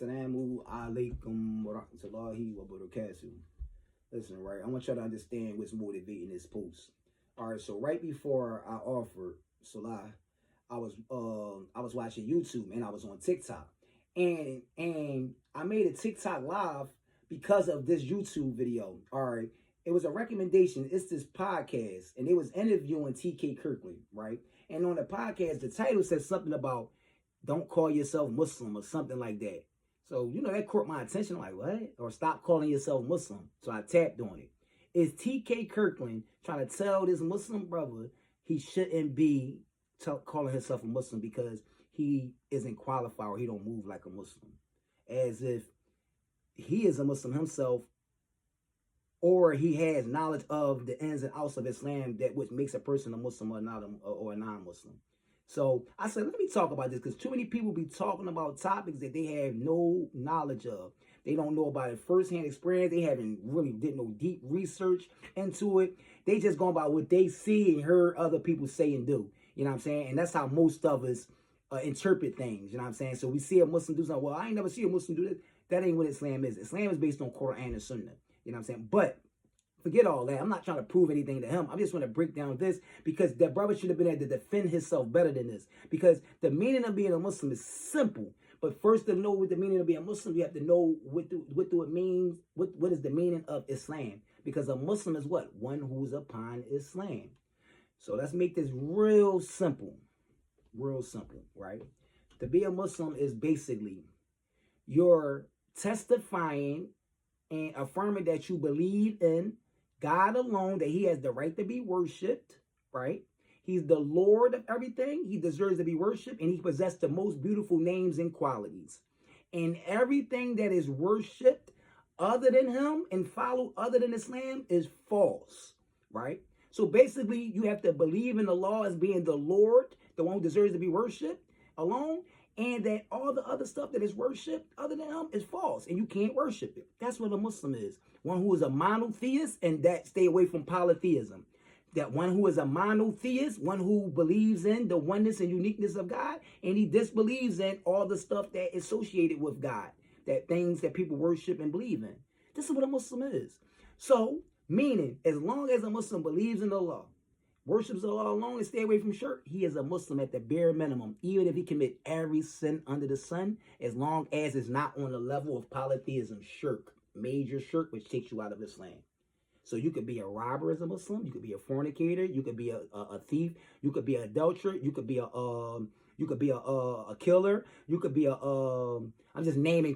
Assalamu alaikum wa rahmatullahi wa barakatuh. Listen, right, I want y'all to understand what's motivating this post. All right, so right before I offered Salah, I was watching YouTube and I was on TikTok. And I made a TikTok live because of this YouTube video. All right. It was a recommendation. It's this podcast, and they was interviewing TK Kirkland, right? And on the podcast, the title says something about don't call yourself Muslim or something like that. So, that caught my attention. I'm like, what? Or stop calling yourself Muslim. So I tapped on it. Is TK Kirkland trying to tell this Muslim brother he shouldn't be calling himself a Muslim because he isn't qualified or he don't move like a Muslim? As if he is a Muslim himself, or he has knowledge of the ins and outs of Islam that which makes a person a Muslim or not or a non-Muslim. So I said, let me talk about this because too many people be talking about topics that they have no knowledge of. They don't know about it firsthand experience. They haven't really did no deep research into it. They just going about what they see and heard other people say and do. You know what I'm saying? And that's how most of us interpret things. You know what I'm saying? So we see a Muslim do something. Well, I ain't never see a Muslim do this. That ain't what Islam is. Islam is based on Quran and Sunnah. You know what I'm saying? But forget all that. I'm not trying to prove anything to him. I just want to break down this because that brother should have been able to defend himself better than this. Because the meaning of being a Muslim is simple. But first, to know what the meaning of being a Muslim, you have to know what do it means. What is the meaning of Islam? Because a Muslim is what? One who's upon Islam. So let's make this real simple. Real simple, right? To be a Muslim is basically you're testifying and affirming that you believe in God alone, that he has the right to be worshipped, right? He's the Lord of everything. He deserves to be worshipped, and he possesses the most beautiful names and qualities. And everything that is worshipped other than him and followed other than Islam is false, right? So basically, you have to believe in the law as being the Lord, the one who deserves to be worshipped alone, and that all the other stuff that is worshipped other than him is false, and you can't worship it. That's what a Muslim is. One who is a monotheist, and that stay away from polytheism. That one who is a monotheist, one who believes in the oneness and uniqueness of God, and he disbelieves in all the stuff that is associated with God, that things that people worship and believe in. This is what a Muslim is. So, meaning, as long as a Muslim believes in the law, worships the law alone and stay away from shirk, he is a Muslim at the bare minimum, even if he commit every sin under the sun, as long as it's not on the level of polytheism, shirk, major shirk, which takes you out of Islam. So you could be a robber as a Muslim, you could be a fornicator, you could be a thief, you could be an adulterer, you could be a killer, you could be I'm just naming